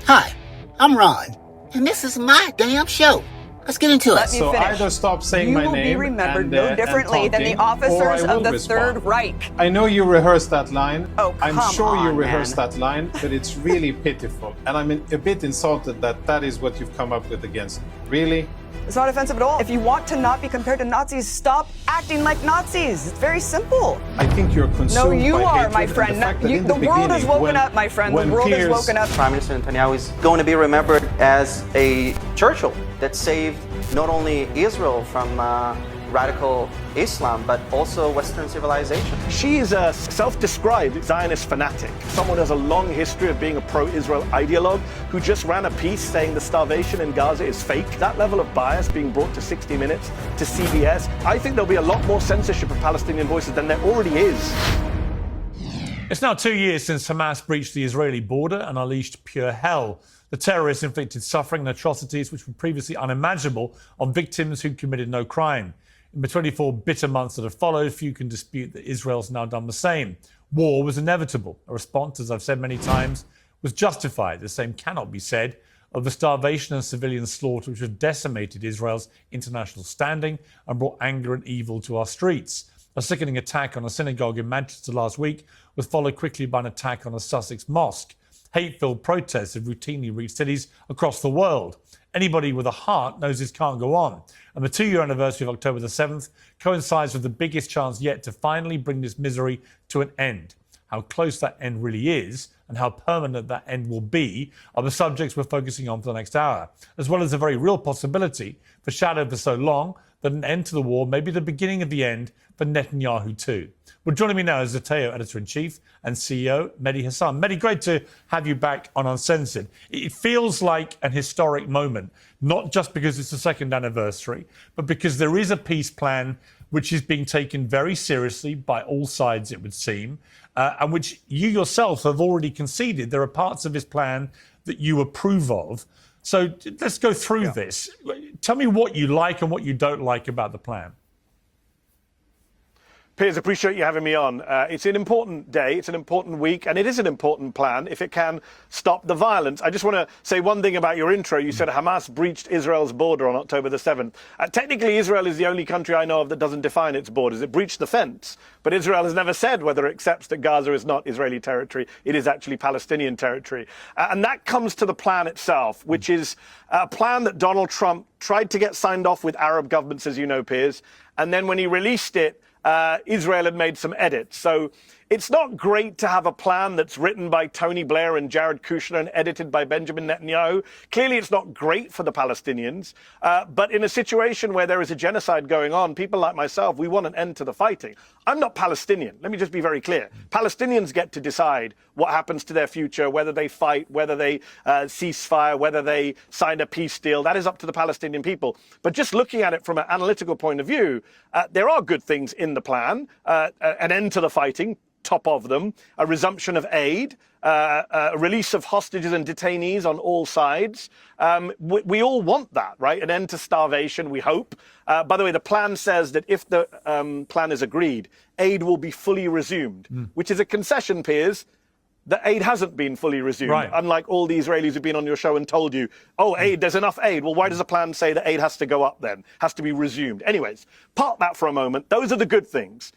Hi, I'm Ron, and this is my damn show. Let's get into it. So either stop saying my name, you will be remembered no differently than the officers of the Third Reich. I know you rehearsed that line. Oh, I'm sure you rehearsed man. that line, but it's really pitiful. And I'm a bit insulted that that is what you've come up with against me. Really? It's not offensive at all. If you want to not be compared to Nazis, stop acting like Nazis. It's very simple. I think you're consumed No, you by are, hatred my and friend. the fact that The world has woken up, my friend. The world has woken up. Prime Minister Netanyahu is going to be remembered as a Churchill that saved not only Israel from radical Islam, but also Western civilization. She is a self-described Zionist fanatic, someone who has a long history of being a pro-Israel ideologue, who just ran a piece saying the starvation in Gaza is fake. That level of bias being brought to 60 Minutes, to CBS, I think there'll be a lot more censorship of Palestinian voices than there already is. It's now 2 years since Hamas breached the Israeli border and unleashed pure hell. The terrorists inflicted suffering and atrocities which were previously unimaginable on victims who committed no crime. In the 24 bitter months that have followed, few can dispute that Israel's now done the same. War was inevitable. A response, as I've said many times, was justified. The same cannot be said of the starvation and civilian slaughter which have decimated Israel's international standing and brought anger and evil to our streets. A sickening attack on a synagogue in Manchester last week was followed quickly by an attack on a Sussex mosque. Hate-filled protests have routinely reached cities across the world. Anybody with a heart knows this can't go on. And the 2-year anniversary of October the 7th coincides with the biggest chance yet to finally bring this misery to an end. How close that end really is and how permanent that end will be are the subjects we're focusing on for the next hour, as well as the very real possibility, foreshadowed for so long, that an end to the war may be the beginning of the end for Netanyahu too. Well, joining me now is Zateo Editor-in-Chief and CEO Mehdi Hasan. Mehdi, great to have you back on Uncensored. It feels like an historic moment, not just because it's the second anniversary, but because there is a peace plan which is being taken very seriously by all sides, it would seem, and which you yourself have already conceded. There are parts of this plan that you approve of. So let's go through this. Tell me what you like and what you don't like about the plan. Piers, appreciate you having me on. It's an important day, it's an important week, and it is an important plan if it can stop the violence. I just want to say one thing about your intro. You said Hamas breached Israel's border on October the 7th. Technically, Israel is the only country I know of that doesn't define its borders. It breached the fence, but Israel has never said whether it accepts that Gaza is not Israeli territory. It is actually Palestinian territory. And that comes to the plan itself, which is a plan that Donald Trump tried to get signed off with Arab governments, as you know, Piers, and then when he released it, Israel had made some edits. So it's not great to have a plan that's written by Tony Blair and Jared Kushner and edited by Benjamin Netanyahu. Clearly, it's not great for the Palestinians. But in a situation where there is a genocide going on, people like myself, we want an end to the fighting. I'm not Palestinian. Let me just be very clear. Palestinians get to decide what happens to their future, whether they fight, whether they cease fire, whether they sign a peace deal. That is up to the Palestinian people. But just looking at it from an analytical point of view, there are good things in the plan. An end to the fighting, top of them, a resumption of aid, a release of hostages and detainees on all sides. We all want that, right? An end to starvation, we hope. By the way, the plan says that if the plan is agreed, aid will be fully resumed, which is a concession, Piers. The aid hasn't been fully resumed, right. Unlike all the Israelis who've been on your show and told you, oh, aid, there's enough aid. Well, why does the plan say that aid has to go up then, has to be resumed? Anyways, park that for a moment. Those are the good things.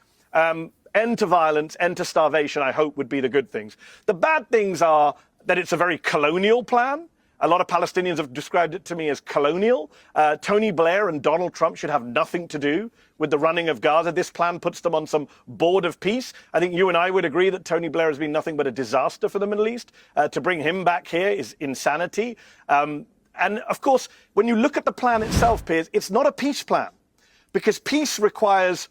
End to violence, end to starvation, I hope, would be the good things. The bad things are that it's a very colonial plan. A lot of Palestinians have described it to me as colonial. Tony Blair and Donald Trump should have nothing to do with the running of Gaza. This plan puts them on some board of peace. I think you and I would agree that Tony Blair has been nothing but a disaster for the Middle East. To bring him back here is insanity. And of course, when you look at the plan itself, Piers, it's not a peace plan, because peace requires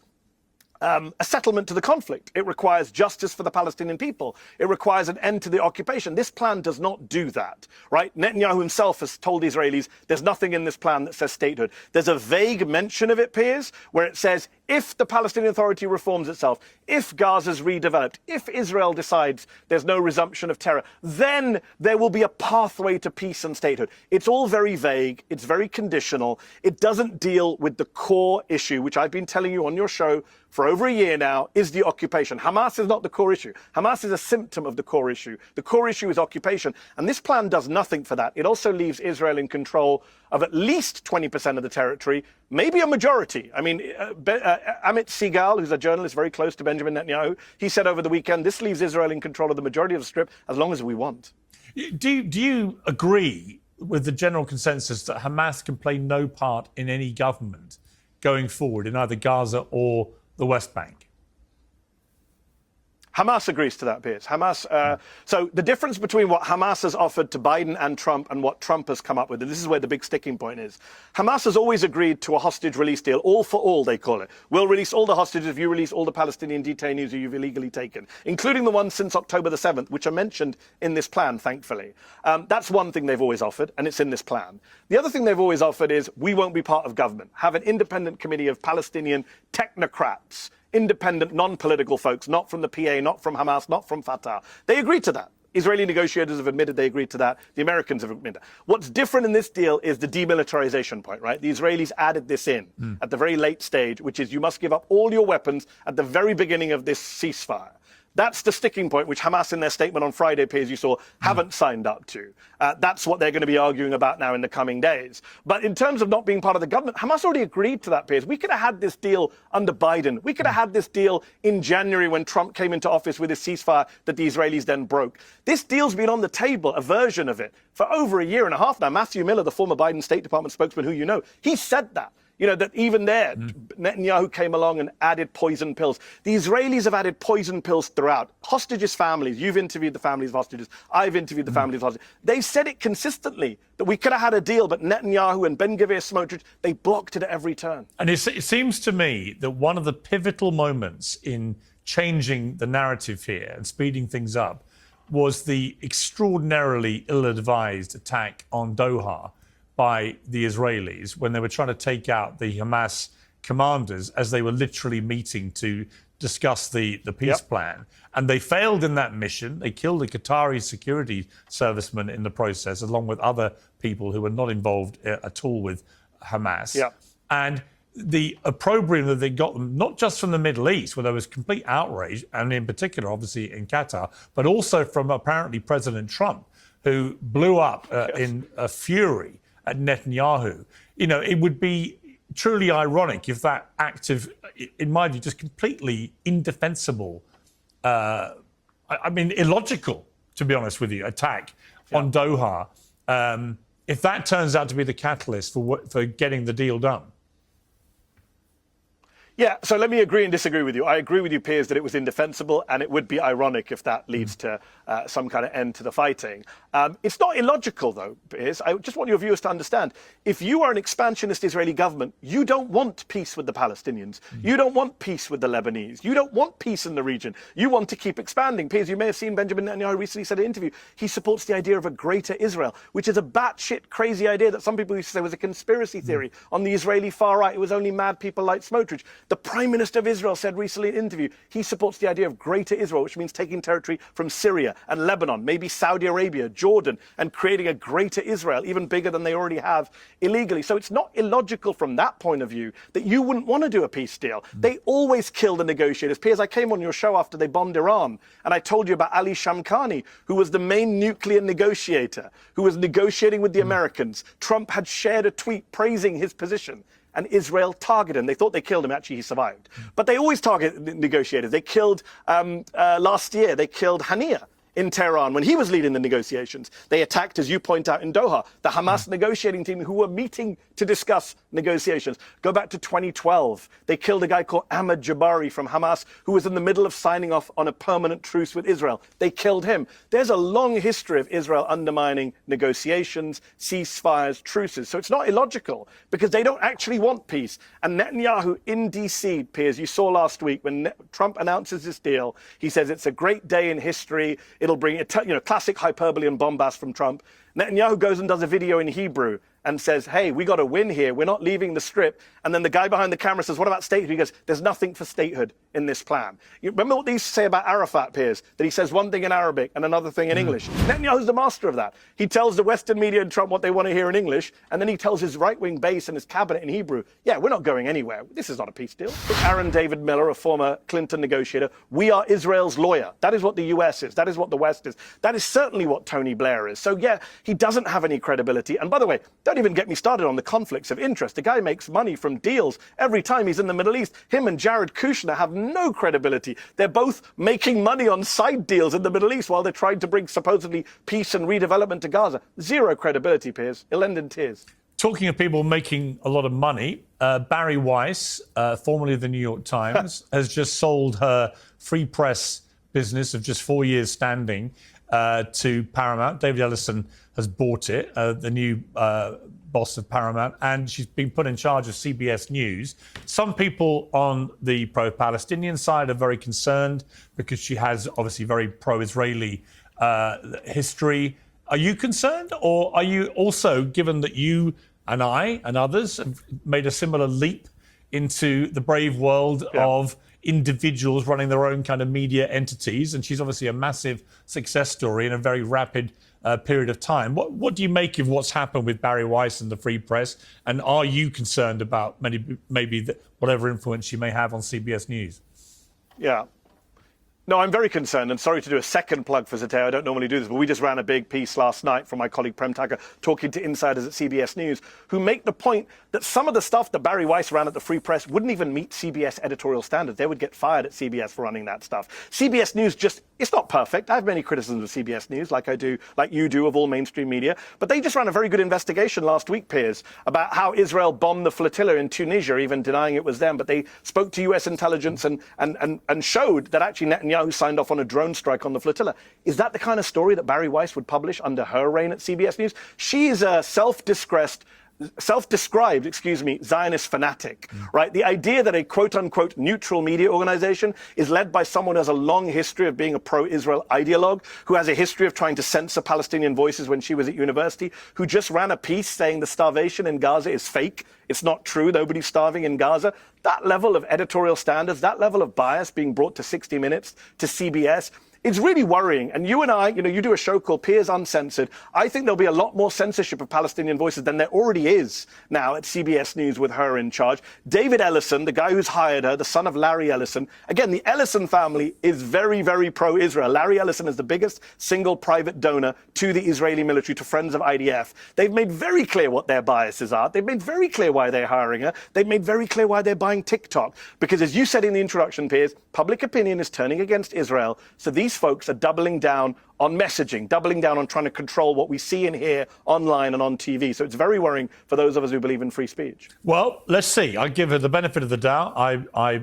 a settlement to the conflict. It requires justice for the Palestinian people. It requires an end to the occupation. This plan does not do that, right? Netanyahu himself has told Israelis there's nothing in this plan that says statehood. There's a vague mention of it, Piers, where it says if the Palestinian Authority reforms itself, if Gaza's redeveloped, if Israel decides there's no resumption of terror, then there will be a pathway to peace and statehood. It's all very vague. It's very conditional. It doesn't deal with the core issue, which I've been telling you on your show for over a year now, is the occupation. Hamas is not the core issue. Hamas is a symptom of the core issue. The core issue is occupation. And this plan does nothing for that. It also leaves Israel in control of at least 20% of the territory, maybe a majority. I mean, Amit Segal, who's a journalist very close to Benjamin Netanyahu, he said over the weekend, this leaves Israel in control of the majority of the Strip as long as we want. Do you agree with the general consensus that Hamas can play no part in any government going forward in either Gaza or the West Bank? Hamas agrees to that, Piers. So the difference between what Hamas has offered to Biden and Trump and what Trump has come up with, and this is where the big sticking point is, Hamas has always agreed to a hostage release deal, all for all, they call it. We'll release all the hostages if you release all the Palestinian detainees who you've illegally taken, including the ones since October the 7th, which are mentioned in this plan, thankfully. That's one thing they've always offered, and it's in this plan. The other thing they've always offered is we won't be part of government. Have an independent committee of Palestinian technocrats, independent, non-political folks, not from the PA, not from Hamas, not from Fatah. They agreed to that. Israeli negotiators have admitted they agreed to that. The Americans have admitted that. What's different in this deal is the demilitarization point, right? The Israelis added this in at the very late stage, which is you must give up all your weapons at the very beginning of this ceasefire. That's the sticking point, which Hamas in their statement on Friday, Piers, you saw, haven't signed up to. That's what they're going to be arguing about now in the coming days. But in terms of not being part of the government, Hamas already agreed to that, Piers. We could have had this deal under Biden. We could have had this deal in January when Trump came into office with his ceasefire that the Israelis then broke. This deal's been on the table, a version of it, for over a year and a half now. Matthew Miller, the former Biden State Department spokesman who you know, he said that. You know, that even there, Netanyahu came along and added poison pills. The Israelis have added poison pills throughout. Hostages' families, you've interviewed the families of hostages, I've interviewed the families of hostages. They said it consistently, that we could have had a deal, but Netanyahu and Ben-Gvir Smotrich, they blocked it at every turn. And it seems to me that one of the pivotal moments in changing the narrative here and speeding things up was the extraordinarily ill-advised attack on Doha by the Israelis when they were trying to take out the Hamas commanders as they were literally meeting to discuss the peace plan. And they failed in that mission. They killed a Qatari security serviceman in the process, along with other people who were not involved at all with Hamas. And the opprobrium that they got them, not just from the Middle East, where there was complete outrage, and in particular, obviously, in Qatar, but also from apparently President Trump, who blew up in a fury at Netanyahu. You know, it would be truly ironic if that act of, in my view, just completely indefensible, I mean, illogical, to be honest with you, attack on Doha, if that turns out to be the catalyst for getting the deal done. Yeah, so let me agree and disagree with you. I agree with you, Piers, that it was indefensible, and it would be ironic if that leads to some kind of end to the fighting. It's not illogical, though, Piers. I just want your viewers to understand. If you are an expansionist Israeli government, you don't want peace with the Palestinians. You don't want peace with the Lebanese. You don't want peace in the region. You want to keep expanding. Piers, you may have seen Benjamin Netanyahu recently said in an interview, he supports the idea of a greater Israel, which is a batshit crazy idea that some people used to say was a conspiracy theory on the Israeli far right. It was only mad people like Smotrich. The Prime Minister of Israel said recently in an interview he supports the idea of greater Israel, which means taking territory from Syria and Lebanon, maybe Saudi Arabia, Jordan, and creating a greater Israel, even bigger than they already have illegally. So it's not illogical from that point of view that you wouldn't want to do a peace deal. They always kill the negotiators. Piers, I came on your show after they bombed Iran, and I told you about Ali Shamkhani, who was the main nuclear negotiator, who was negotiating with the Americans. Trump had shared a tweet praising his position, and Israel targeted him. They thought they killed him. Actually, he survived. But they always target negotiators. They killed, last year, they killed Haniyeh in Tehran when he was leading the negotiations. They attacked, as you point out, in Doha, the Hamas negotiating team who were meeting to discuss negotiations. Go back to 2012. They killed a guy called Ahmad Jabari from Hamas who was in the middle of signing off on a permanent truce with Israel. They killed him. There's a long history of Israel undermining negotiations, ceasefires, truces. So it's not illogical because they don't actually want peace. And Netanyahu in D.C., Piers, you saw last week when Trump announces this deal, he says it's a great day in history. It'll bring, classic hyperbole and bombast from Trump. Netanyahu goes and does a video in Hebrew and says, hey, we got to win here. We're not leaving the strip. And then the guy behind the camera says, what about statehood? He goes, there's nothing for statehood in this plan. You remember what they used to say about Arafat, Piers? That he says one thing in Arabic and another thing in English. Netanyahu's the master of that. He tells the Western media and Trump what they want to hear in English, and then he tells his right-wing base and his cabinet in Hebrew, yeah, we're not going anywhere. This is not a peace deal. Aaron David Miller, a former Clinton negotiator, we are Israel's lawyer. That is what the US is. That is what the West is. That is certainly what Tony Blair is. So yeah, he doesn't have any credibility. And by the way, don't even get me started on the conflicts of interest. The guy makes money from deals every time he's in the Middle East. Him and Jared Kushner have no credibility. They're both making money on side deals in the Middle East while they're trying to bring supposedly peace and redevelopment to Gaza. Zero credibility, Piers. It'll end in tears. Talking of people making a lot of money, Barry Weiss, formerly of the New York Times, has just sold her free press business of just 4 years standing to Paramount. David Ellison has bought it, the new boss of Paramount, and she's been put in charge of CBS News. Some people on the pro-Palestinian side are very concerned because she has obviously very pro-Israeli history. Are you concerned, or are you also, given that you and I and others have made a similar leap into the brave world of individuals running their own kind of media entities, and she's obviously a massive success story in a very rapid period of time. What do you make of what's happened with Barry Weiss and the Free Press, and are you concerned about maybe whatever influence she may have on CBS News? Yeah. No, I'm very concerned, and sorry to do a second plug for Zateo. I don't normally do this, but we just ran a big piece last night from my colleague Prem Tucker talking to insiders at CBS News who make the point that some of the stuff that Barry Weiss ran at the Free Press wouldn't even meet CBS editorial standards. They would get fired at CBS for running that stuff. CBS News it's not perfect. I have many criticisms of CBS News, like you do of all mainstream media, but they just ran a very good investigation last week, Piers, about how Israel bombed the flotilla in Tunisia, even denying it was them. But they spoke to US intelligence and showed that actually Netanyahu signed off on a drone strike on the flotilla. Is that the kind of story that Barry Weiss would publish under her reign at CBS News? She is a self-described, Zionist fanatic, right? The idea that a quote-unquote neutral media organization is led by someone who has a long history of being a pro-Israel ideologue, who has a history of trying to censor Palestinian voices when she was at university, who just ran a piece saying the starvation in Gaza is fake. It's not true. Nobody's starving in Gaza. That level of editorial standards, that level of bias being brought to 60 Minutes, to CBS, it's really worrying. And you and I, you do a show called Piers Uncensored. I think there'll be a lot more censorship of Palestinian voices than there already is now at CBS News with her in charge. David Ellison, the guy who's hired her, the son of Larry Ellison. Again, the Ellison family is very, very pro-Israel. Larry Ellison is the biggest single private donor to the Israeli military, to Friends of IDF. They've made very clear what their biases are. They've made very clear why they're hiring her. They've made very clear why they're buying TikTok. Because as you said in the introduction, Piers, public opinion is turning against Israel. So these folks are doubling down on messaging, doubling down on trying to control what we see and hear online and on TV. So it's very worrying for those of us who believe in free speech. Well, let's see. I give her the benefit of the doubt. I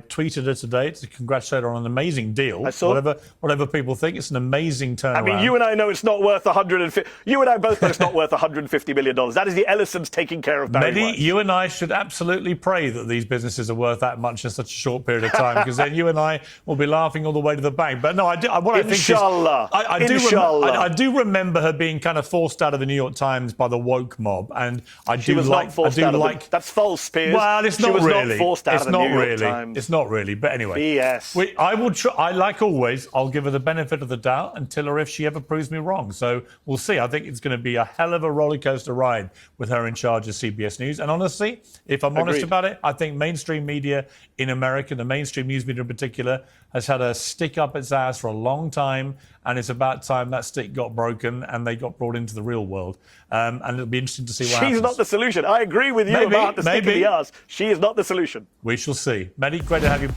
tweeted her today to congratulate her on an amazing deal. I saw. Whatever people think, it's an amazing turnaround. I mean, you and I know it's not worth You and I both know it's not worth $150 million. That is the Ellisons taking care of Barry Mehdi, Weiss. you and I should absolutely pray that these businesses are worth that much in such a short period of time, because then you and I will be laughing all the way to the bank. But no, Inshallah. I do remember her being kind of forced out of the New York Times by the woke mob, and She was not forced out of it. That's false, Piers. Well, it's not really. She was really. not forced out of the New York Times. It's not really. But anyway, BS. I will try. Like always, I'll give her the benefit of the doubt until or if she ever proves me wrong. So we'll see. I think it's going to be a hell of a roller coaster ride with her in charge of CBS News. And honestly, if I'm honest about it, I think mainstream media in America, the mainstream news media in particular, has had a stick up its ass for a long time, and it's about time that stick got broken and they got brought into the real world. And it'll be interesting to see what happens. She's not the solution. I agree with you about the stick in the ass. She is not the solution. We shall see. Mehdi, great to have you.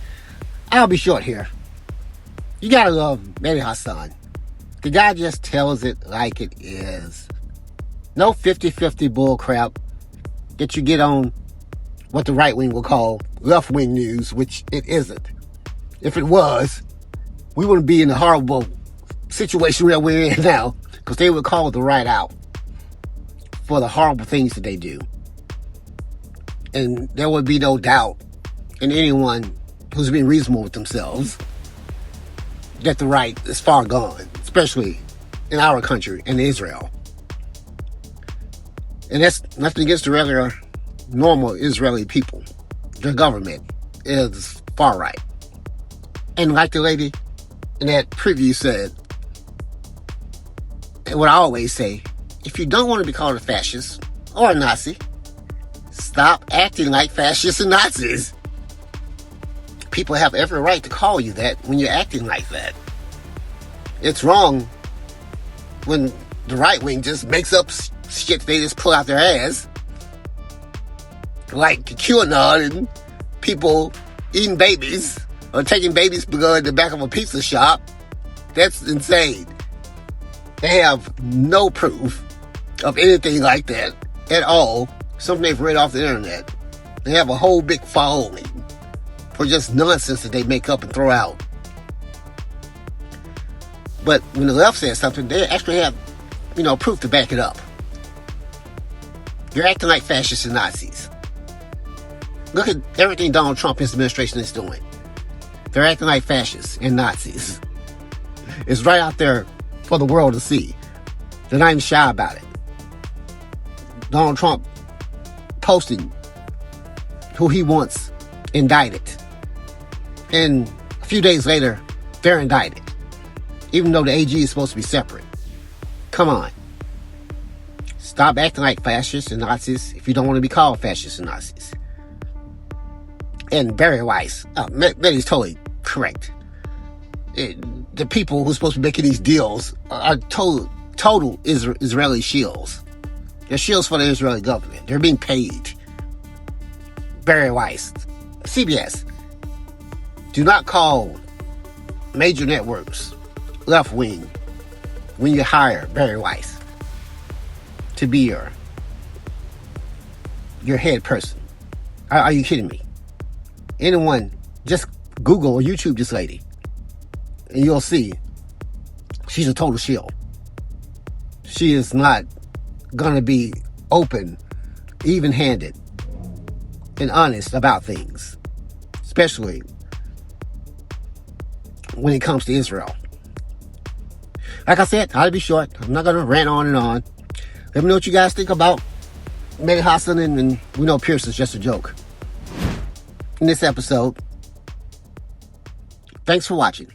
I'll be short here. You gotta love Mehdi Hasan. The guy just tells it like it is. No 50-50 bull crap that you get on what the right wing will call left-wing news, which it isn't. If it was, we wouldn't be in the horrible situation that we're in now, because they would call the right out for the horrible things that they do. And there would be no doubt in anyone who's being reasonable with themselves that the right is far gone, especially in our country, in Israel. And that's nothing against the regular, normal Israeli people. Their government is far right. And like the lady in that preview said, and what I always say, if you don't want to be called a fascist or a Nazi, stop acting like fascists and Nazis. People have every right to call you that when you're acting like that. It's wrong when the right wing just makes up shit they just pull out their ass. Like QAnon and people eating babies or taking babies' blood in the back of a pizza shop. That's insane. They have no proof of anything like that at all. Something they've read off the internet. They have a whole big following for just nonsense that they make up and throw out. But when the left says something, they actually have, proof to back it up. You're acting like fascists and Nazis. Look at everything Donald Trump and his administration is doing. They're acting like fascists and Nazis. It's right out there for the world to see. They're not even shy about it. Donald Trump posting who he wants indicted. And a few days later, they're indicted. Even though the AG is supposed to be separate. Come on. Stop acting like fascists and Nazis if you don't want to be called fascists and Nazis. And Barry Weiss, Mehdi's totally correct. The people who are supposed to be making these deals are total Israeli shills. They're shills for the Israeli government. They're being paid. Barry Weiss, CBS. Do not call major networks Leftwing when you hire Barry Weiss to be your head person. Are you kidding me? Anyone, just Google or YouTube this lady, and you'll see she's a total shill. She is not going to be open, even-handed, and honest about things, especially when it comes to Israel. Like I said, I'll be short. I'm not going to rant on and on. Let me know what you guys think about Mehdi Hasan, and we know Piers is just a joke. In this episode, thanks for watching.